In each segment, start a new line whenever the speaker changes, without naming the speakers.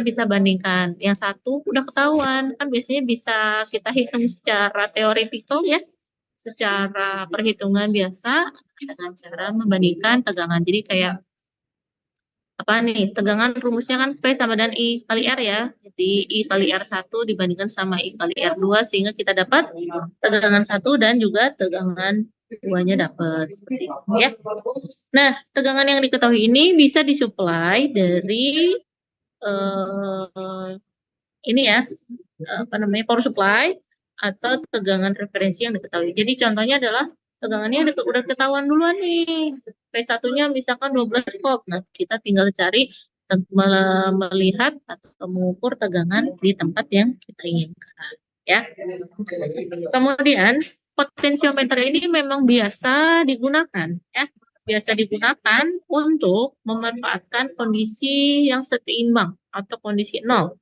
bisa bandingkan. Yang satu udah ketahuan, kan biasanya bisa kita hitung secara teoretikal ya, secara perhitungan biasa dengan cara membandingkan tegangan. Jadi kayak apa nih, tegangan rumusnya kan P sama dan I kali R ya. Jadi I kali R1 dibandingkan sama I kali R2 sehingga kita dapat tegangan satu dan juga tegangan duanya dapat seperti itu ya. Nah, tegangan yang diketahui ini bisa disuplai dari eh, ini ya, apa namanya, power supply atau tegangan referensi yang diketahui. Jadi contohnya adalah tegangannya udah ketahuan duluan nih. P1-nya misalkan 12 volt. Nah, kita tinggal cari melihat atau mengukur tegangan di tempat yang kita inginkan ya. Kemudian potensiometer ini memang biasa digunakan ya. Biasa digunakan untuk memanfaatkan kondisi yang seimbang atau kondisi nol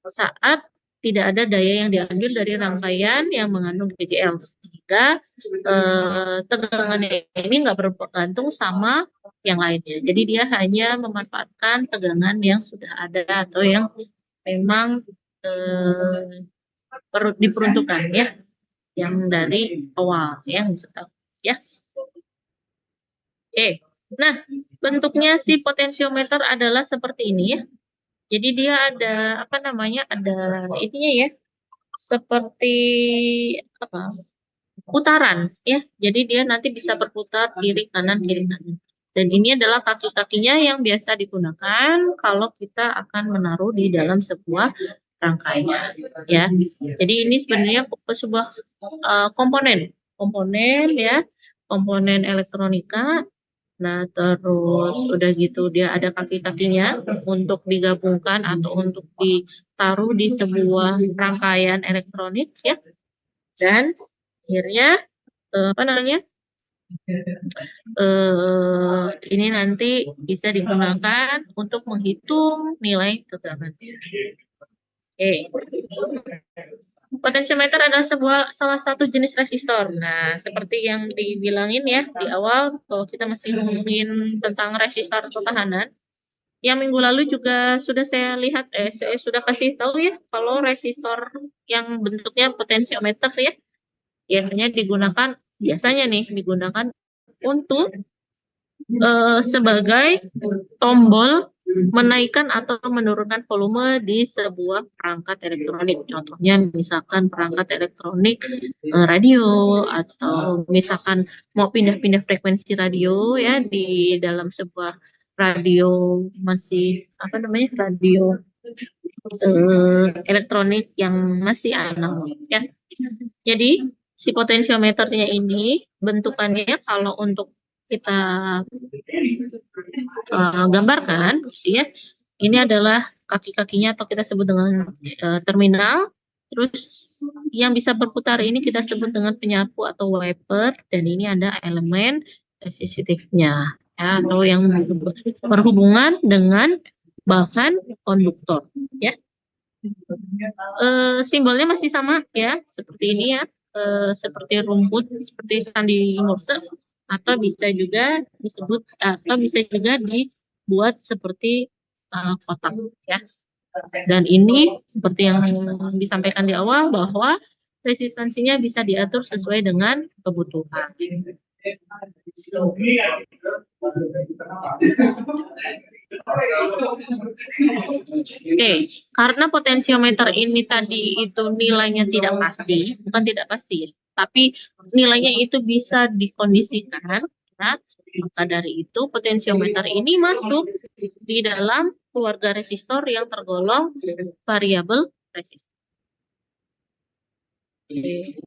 saat tidak ada daya yang diambil dari rangkaian yang mengandung GJL sehingga tegangan ini nggak bergantung sama yang lainnya. Jadi dia hanya memanfaatkan tegangan yang sudah ada atau yang memang diperuntukkan ya, yang dari awal yang diketahui ya. Oke. Nah, bentuknya si potensiometer adalah seperti ini ya. Jadi dia ada apa namanya? Ada ininya ya, seperti apa? Putaran ya. Jadi dia nanti bisa berputar kiri kanan kiri kanan. Dan ini adalah kaki-kakinya yang biasa digunakan kalau kita akan menaruh di dalam sebuah rangkaian ya. Jadi ini sebenarnya sebuah komponen ya, komponen elektronika. Nah, terus udah gitu dia ada kaki-kakinya untuk digabungkan atau untuk ditaruh di sebuah rangkaian elektronik ya. Dan akhirnya apa namanya? Ini nanti bisa digunakan untuk menghitung nilai tegangannya. Oke. Potensiometer adalah salah satu jenis resistor. Nah, seperti yang dibilangin ya di awal, kalau kita masih ngomongin tentang resistor pertahanan, yang minggu lalu juga sudah saya lihat, saya sudah kasih tahu ya, kalau resistor yang bentuknya potensiometer ya, biasanya biasanya nih digunakan untuk sebagai tombol menaikkan atau menurunkan volume di sebuah perangkat elektronik. Contohnya misalkan perangkat elektronik radio, atau misalkan mau pindah-pindah frekuensi radio ya di dalam sebuah radio, masih apa namanya, radio elektronik yang masih analog ya. Jadi si potensiometernya ini bentukannya kalau untuk kita gambarkan gitu ya, ini adalah kaki-kakinya atau kita sebut dengan terminal. Terus yang bisa berputar ini kita sebut dengan penyapu atau wiper, dan ini ada elemen resistifnya ya, atau yang berhubungan dengan bahan konduktor ya. Simbolnya masih sama ya, seperti ini ya, seperti rumput, seperti sandi Morse, atau bisa juga disebut atau bisa juga dibuat seperti kotak ya. Dan ini seperti yang disampaikan di awal bahwa resistansinya bisa diatur sesuai dengan kebutuhan. Oke, karena potensiometer ini tadi itu nilainya tidak pasti, bukan tidak pasti ya, tapi nilainya itu bisa dikondisikan, nah, maka dari itu potensiometer ini masuk di dalam keluarga resistor yang tergolong variabel resistor. Oke.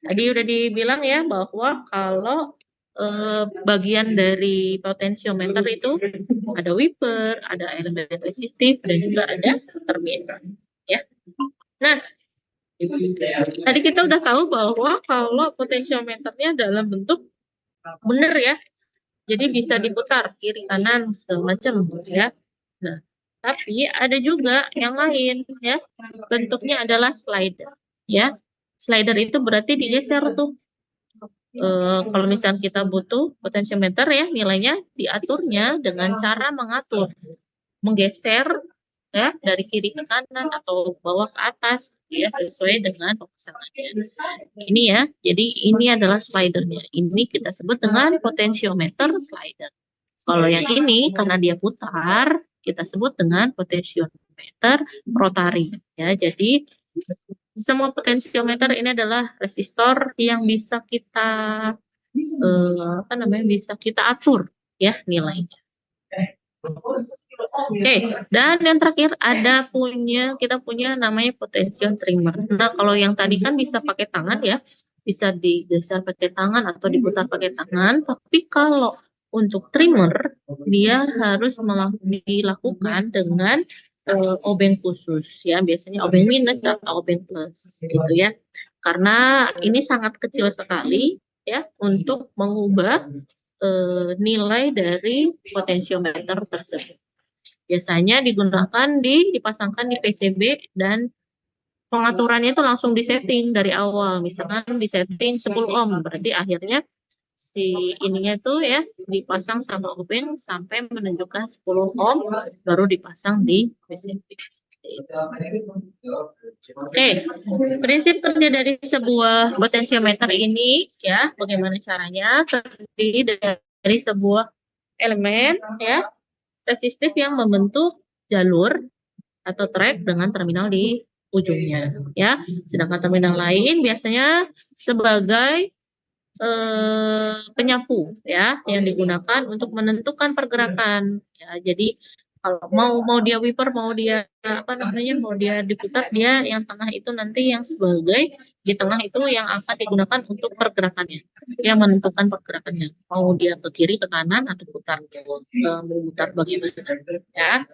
Tadi udah dibilang ya bahwa kalau bagian dari potensiometer itu ada wiper, ada elemen resistif, dan juga ada terminal. Ya. Nah, tadi kita udah tahu bahwa kalau potensiometernya dalam bentuk benar ya, jadi bisa diputar kiri kanan segala macam ya. Nah, tapi ada juga yang lain ya, bentuknya adalah slider ya. Slider itu berarti digeser tuh. Kalau misalnya kita butuh potensiometer ya, nilainya diaturnya dengan cara menggeser ya, dari kiri ke kanan atau bawah ke atas, ya, sesuai dengan pemasangannya. Ini ya, jadi ini adalah slidernya. Ini kita sebut dengan potentiometer slider. Kalau yang ini karena dia putar, kita sebut dengan potentiometer rotary. Ya, jadi semua potentiometer ini adalah resistor yang bisa kita bisa kita atur ya nilainya. Oke, dan yang terakhir kita punya namanya potential trimmer. Nah, kalau yang tadi kan bisa pakai tangan ya, bisa digeser pakai tangan atau diputar pakai tangan, tapi kalau untuk trimmer dia harus dilakukan dengan obeng khusus ya, biasanya obeng minus atau obeng plus gitu ya. Karena ini sangat kecil sekali ya untuk mengubah nilai dari potensiometer tersebut. Biasanya dipasangkan di PCB dan pengaturannya itu langsung disetting dari awal. Misalkan disetting 10 ohm, berarti akhirnya si ininya itu ya dipasang sama obeng sampai menunjukkan 10 ohm baru dipasang di PCB. Oke, prinsip kerja dari sebuah potentiometer ini ya, bagaimana caranya? Terdiri dari sebuah elemen ya resistif yang membentuk jalur atau track dengan terminal di ujungnya ya. Sedangkan terminal lain biasanya sebagai penyapu ya yang digunakan untuk menentukan pergerakan ya. Jadi kalau mau dia wiper, mau dia mau dia diputar, dia yang tengah itu nanti yang sebagai di tengah itu yang akan digunakan untuk pergerakannya, yang menentukan pergerakannya, mau dia ke kiri ke kanan atau memutar bagaimana ya.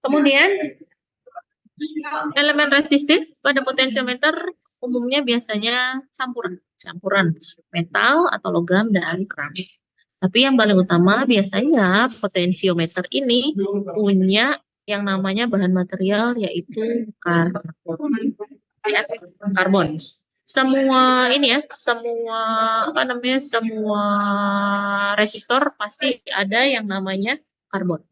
Kemudian elemen resistif pada potensiometer umumnya biasanya campuran metal atau logam dan keramik. Tapi yang paling utama biasanya potensiometer ini punya yang namanya bahan material yaitu karbon. Ya, karbon. Semua semua resistor pasti ada yang namanya karbon.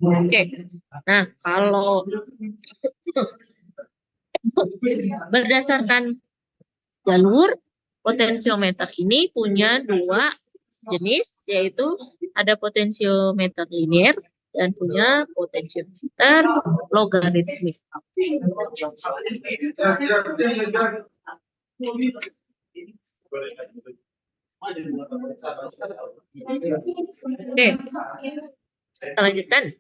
Oke. Nah, kalau berdasarkan jalur, potensiometer ini punya dua jenis, yaitu ada potensiometer linear dan punya potensiometer logaritmik. Oke, kita lanjutkan.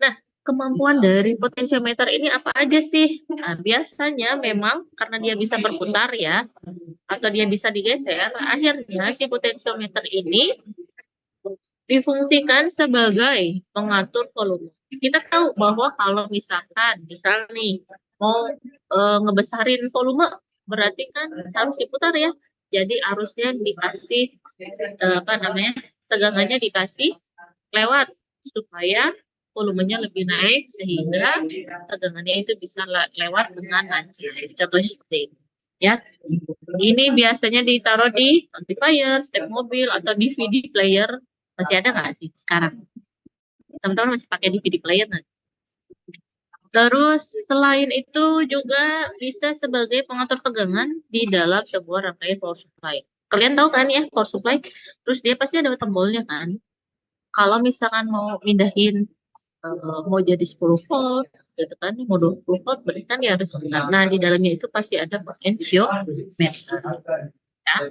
Nah, kemampuan dari potensiometer ini apa aja sih? Nah, biasanya memang karena dia bisa berputar ya, atau dia bisa digeser, akhirnya si potensiometer ini difungsikan sebagai pengatur volume. Kita tahu bahwa kalau misal nih mau ngebesarin volume, berarti kan harus diputar ya. Jadi arusnya dikasih tegangannya dikasih lewat supaya volumenya lebih naik sehingga tegangannya itu bisa lewat dengan lancar. Contohnya seperti ini. Ya, ini biasanya ditaruh di amplifier, tape mobil, atau DVD player. Masih ada nggak sih sekarang? Teman-teman masih pakai DVD player nggak? Terus selain itu juga bisa sebagai pengatur tegangan di dalam sebuah rangkaian power supply. Kalian tahu kan ya power supply? Terus dia pasti ada tombolnya kan? Kalau misalkan mau pindahin mau jadi 10 volt gitu kan, mau 20 volt berarti kan dia harus putar. Nah, di dalamnya itu pasti ada potentiometer ya.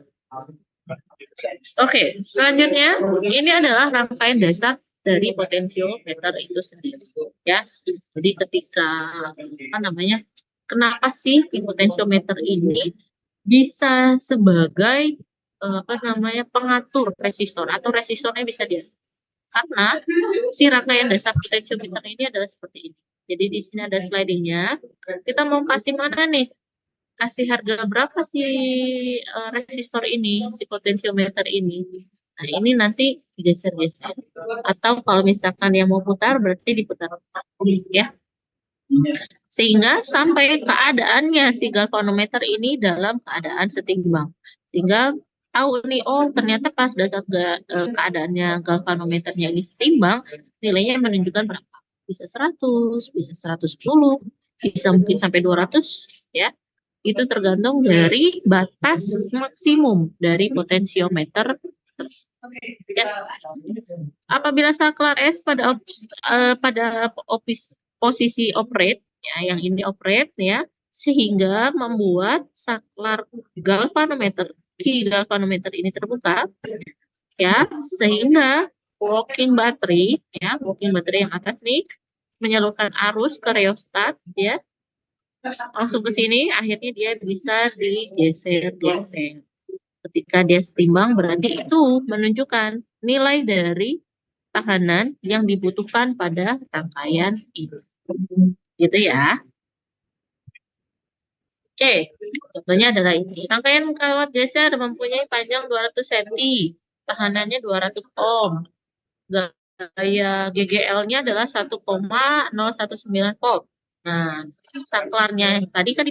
Oke, selanjutnya ini adalah rangkaian dasar dari potensiometer itu sendiri ya. Jadi ketika kenapa sih potensiometer ini bisa sebagai pengatur resistor atau resistornya bisa dia, karena si rangkaian dasar potensiometer ini adalah seperti ini. Jadi di sini ada slidingnya. Kita mau kasih mana nih? Kasih harga berapa sih resistor ini, si potensiometer ini? Nah, ini nanti digeser-geser. Atau kalau misalkan yang mau putar, berarti diputar ya. Sehingga sampai keadaannya si galvanometer ini dalam keadaan setimbang. Sehingga tahu nih, oh ternyata pas pada saat keadaannya galvanometernya ini setimbang, nilainya menunjukkan berapa? Bisa 100, bisa 110, bisa mungkin sampai 200, ya. Itu tergantung dari batas maksimum dari potensiometer tersebut. Ya. Apabila saklar S pada posisi operate, ya, yang ini operate, ya, sehingga membuat saklar galvanometer key galvanometer ini terbuka, ya, sehingga working battery yang atas nih menyalurkan arus ke rheostat, ya, langsung ke sini, akhirnya dia bisa digeser-geser. Ketika dia setimbang, berarti itu menunjukkan nilai dari tahanan yang dibutuhkan pada rangkaian ini. Gitu ya. Oke, contohnya adalah ini. Rangkaian kawat geser mempunyai panjang 200 cm, tahanannya 200 ohm. Gaya GGL-nya adalah 1,019 volt. Nah, saklarnya tadi kan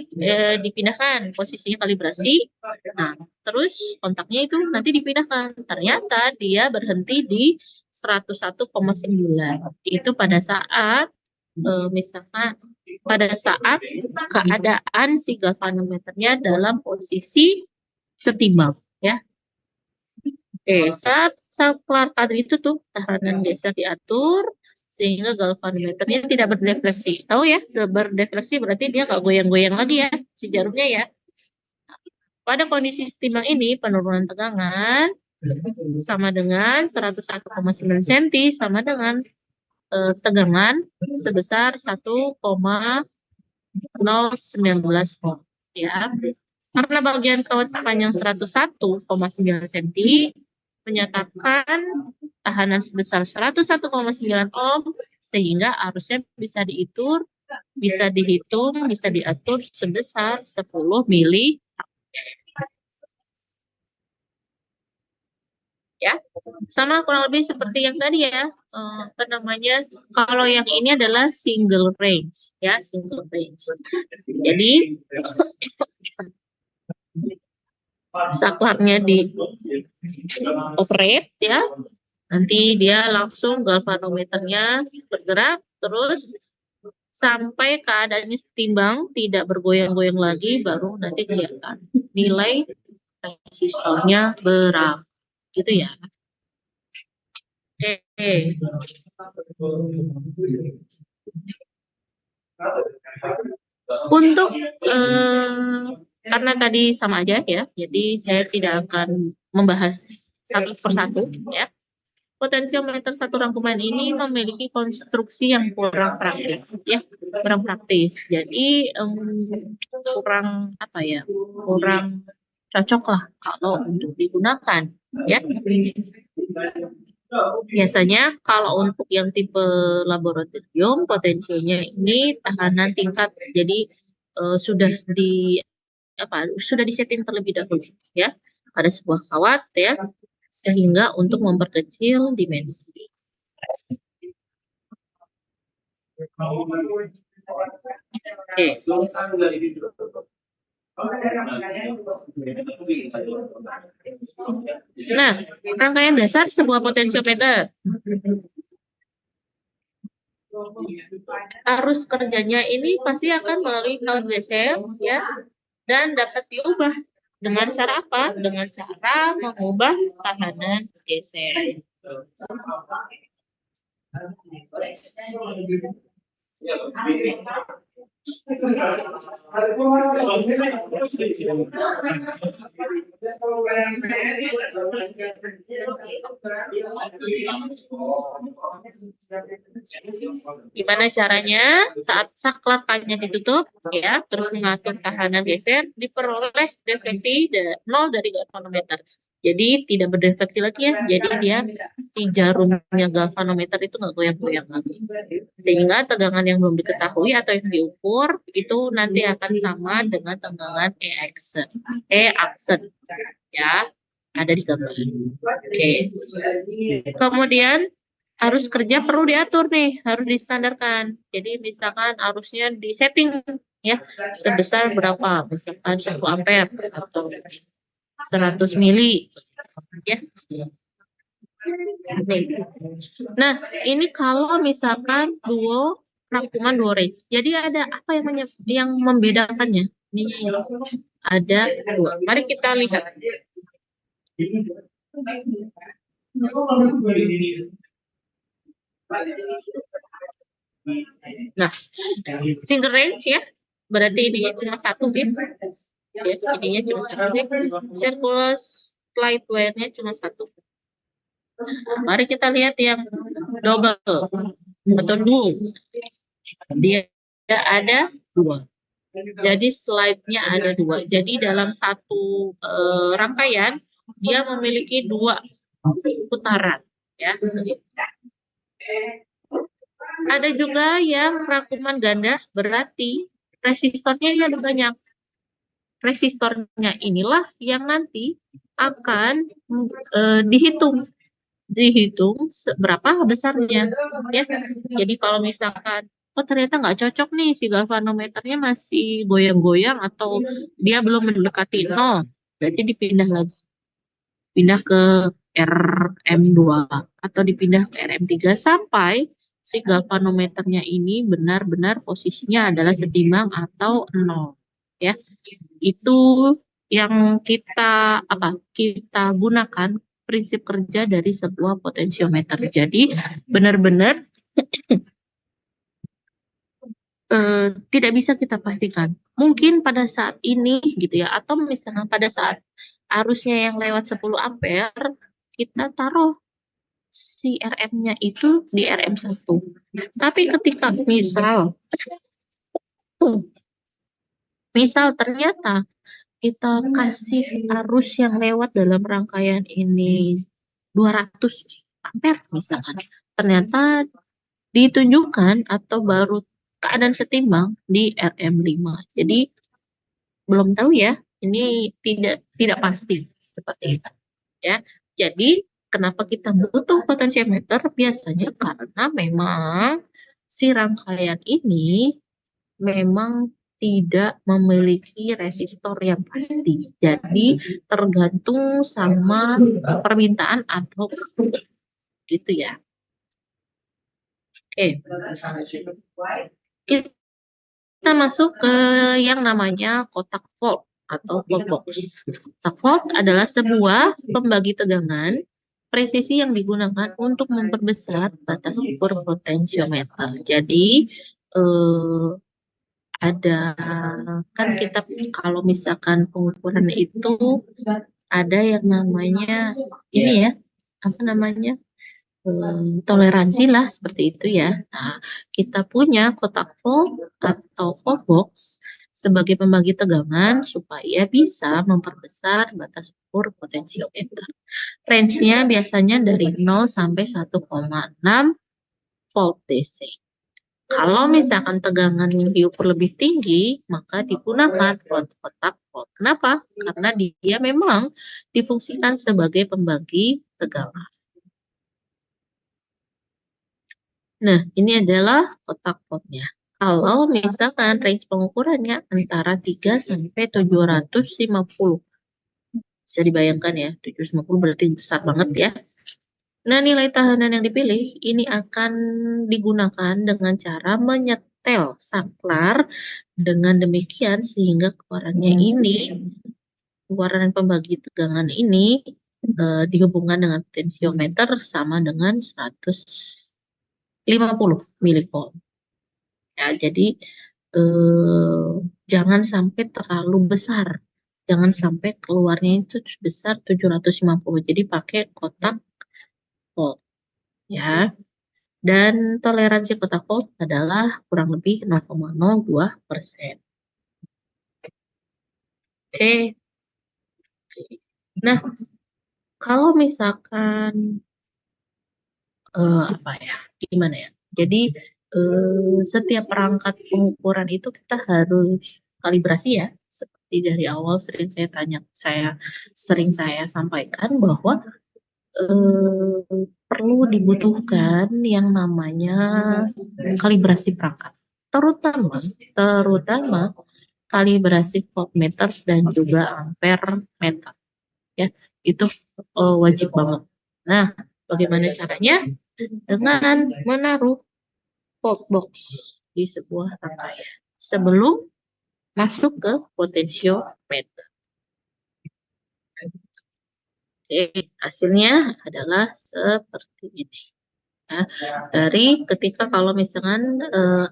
dipindahkan posisinya kalibrasi. Nah, terus kontaknya itu nanti dipindahkan. Ternyata dia berhenti di 101,9. Itu pada saat misalkan pada saat keadaan si galvanometernya dalam posisi setimbang, ya. Oke, saat saklar tadi itu tuh tahanan geser diatur sehingga galvanometernya tidak berdefleksi. Tahu ya, berdefleksi berarti dia nggak goyang-goyang lagi ya si jarumnya ya. Pada kondisi setimbang ini penurunan tegangan sama dengan 101,9 cm sama dengan tegangan sebesar 1,019 volt, ya. Karena bagian kawat sepanjang 101,9 cm menyatakan tahanan sebesar 101,9 ohm sehingga arusnya bisa dihitung, bisa diatur sebesar 10 mili, ya. Sama kurang lebih seperti yang tadi ya. Apa namanya? Kalau yang ini adalah single range, ya, single range. Jadi saklarnya di operate, ya, nanti dia langsung galvanometernya bergerak terus sampai keadaannya setimbang, tidak bergoyang-goyang lagi, baru nanti kelihatan nilai resistornya berapa, gitu ya. Oke. Untuk karena tadi sama aja ya, jadi saya tidak akan membahas satu persatu, ya. Potensiometer satu rangkuman ini memiliki konstruksi yang kurang praktis, ya, kurang praktis. Jadi kurang apa ya, kurang cocok lah kalau untuk digunakan, ya. Biasanya kalau untuk yang tipe laboratorium potensinya ini tahanan tingkat, jadi sudah disetting terlebih dahulu, ya, pada sebuah kawat, ya, sehingga untuk memperkecil dimensi. Oke. Nah, rangkaian dasar sebuah potensiometer. Arus kerjanya ini pasti akan melalui kawat geser, ya, dan dapat diubah dengan cara apa? Dengan cara mengubah tahanan geser. Gimana caranya? Saat saklapannya ditutup, ya, terus mengatur tahanan geser, diperoleh defleksi 0 dari galvanometer. Jadi tidak berdefleksi lagi ya. Jadi dia si jarumnya galvanometer itu nggak goyang-goyang lagi. Sehingga tegangan yang belum diketahui atau yang diukur itu nanti akan sama dengan tegangan E-aksen, ya, ada di gambar. Oke. Kemudian arus kerja perlu diatur nih, harus distandarkan. Jadi misalkan arusnya disetting, ya, sebesar berapa, misalkan 1 ampere atau 100 mili. Ya. Nah, ini kalau misalkan rangkuman duo range. Jadi ada apa yang membedakannya? Ini ada dua. Mari kita lihat. Nah, single range ya, berarti ini cuma satu ya. Ya, ininya cuma satu ya. Circulus flight wire-nya cuma satu. Mari kita lihat yang double atau duo. Dia ada dua. Jadi slide-nya ada dua. Jadi dalam satu rangkaian dia memiliki dua putaran. Ya. Ada juga yang rangkuman ganda, berarti resistornya ada banyak. Resistornya inilah yang nanti akan dihitung seberapa besarnya ya. Jadi kalau misalkan ternyata nggak cocok nih, si galvanometernya masih goyang-goyang atau dia belum mendekati 0, berarti dipindah lagi, pindah ke RM2 atau dipindah ke RM3 sampai si galvanometernya ini benar-benar posisinya adalah setimbang atau 0 ya. Itu yang kita gunakan prinsip kerja dari sebuah potensiometer. Jadi benar-benar tidak bisa kita pastikan. Mungkin pada saat ini gitu ya, atau misalnya pada saat arusnya yang lewat 10 ampere, kita taruh si RM-nya itu di RM1. Tapi ketika misal ternyata kita kasih arus yang lewat dalam rangkaian ini 200 ampere misalkan, ternyata ditunjukkan atau baru keadaan setimbang di RM5. Jadi belum tahu ya, ini tidak pasti seperti itu ya. Jadi kenapa kita butuh potensiometer? Biasanya karena memang si rangkaian ini memang tidak memiliki resistor yang pasti. Jadi tergantung sama permintaan atau gitu ya. Oke. Kita masuk ke yang namanya kotak volt atau volt box. Kotak volt adalah sebuah pembagi tegangan presisi yang digunakan untuk memperbesar batas ukur potensiometer. Jadi ada kan kita kalau misalkan pengukuran itu ada yang namanya ini ya, apa namanya, toleransi lah seperti itu ya. Nah, kita punya kotak volt atau volt box sebagai pembagi tegangan supaya bisa memperbesar batas ukur potensiometer. Range-nya biasanya dari 0 sampai 1,6 volt DC. Kalau misalkan tegangan yang diukur lebih tinggi, maka digunakan kotak volt. Kenapa? Karena dia memang difungsikan sebagai pembagi tegangan. Nah, ini adalah kotak voltnya. Kalau misalkan range pengukurannya antara 3 sampai 750. Bisa dibayangkan ya, 750 berarti besar banget ya. Nah, nilai tahanan yang dipilih ini akan digunakan dengan cara menyetel saklar. Dengan demikian sehingga keluaran pembagi tegangan ini dihubungkan dengan potensiometer sama dengan 150 milivolt. Ya, jadi jangan sampai terlalu besar. Jangan sampai keluarnya itu besar 750. Jadi pakai kotak volt. Ya. Dan toleransi kotak volt adalah kurang lebih 0,02%. Oke. Nah, kalau misalkan gimana ya? Jadi setiap perangkat pengukuran itu kita harus kalibrasi ya. Seperti dari awal sering saya sampaikan bahwa perlu dibutuhkan yang namanya kalibrasi perangkat, terutama kalibrasi voltmeter dan juga ampere meter. ya itu wajib banget. Nah, bagaimana caranya? Dengan menaruh box di sebuah rangkaian sebelum masuk ke potentiometer. Oke, hasilnya adalah seperti ini. Ya, dari ketika kalau misalkan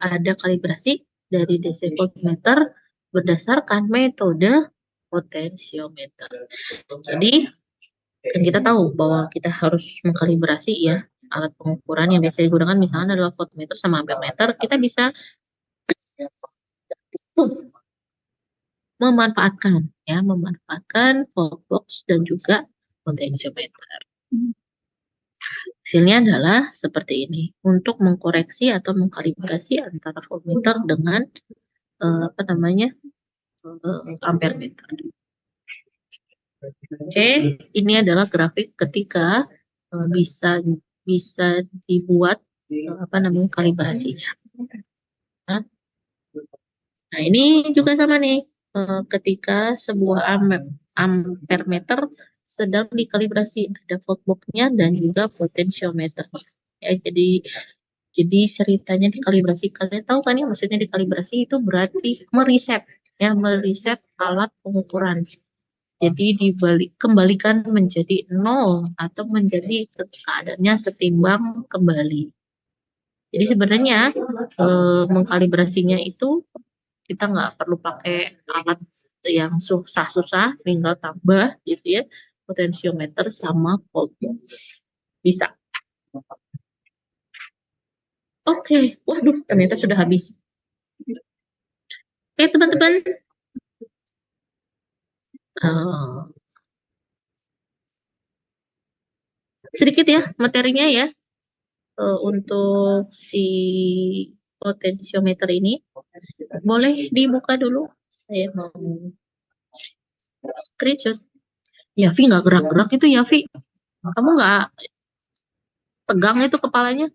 ada kalibrasi dari DC voltmeter berdasarkan metode potensiometer. Jadi kan kita tahu bahwa kita harus mengkalibrasi ya alat pengukuran yang biasa digunakan misalnya adalah voltmeter sama ampermeter. Kita bisa memanfaatkan voltbox dan juga potentiometer. Hasilnya adalah seperti ini. Untuk mengkoreksi atau mengkalibrasi antara voltmeter dengan apa namanya ampermeter. Oke, ini adalah grafik ketika bisa bisa dibuat apa namanya kalibrasinya. Nah, ini juga sama nih. Ketika sebuah ampermeter sedang dikalibrasi, ada voltbox-nya dan juga potentiometer. Ya, jadi ceritanya dikalibrasi. Kalian tahu kan ya maksudnya dikalibrasi itu berarti meriset ya, meriset alat pengukuran. Jadi kembalikan menjadi nol atau menjadi keadaannya setimbang kembali. Jadi sebenarnya mengkalibrasinya itu kita nggak perlu pakai alat yang susah-susah, tinggal tambah gitu ya potensiometer sama voltbox. Bisa. Oke, waduh ternyata sudah habis. Oke teman-teman, uh, sedikit ya materinya ya untuk si potensiometer ini. Boleh dibuka dulu. Saya mau screenshot. Yavi nggak gerak-gerak itu Yavi. Kamu nggak tegang itu kepalanya?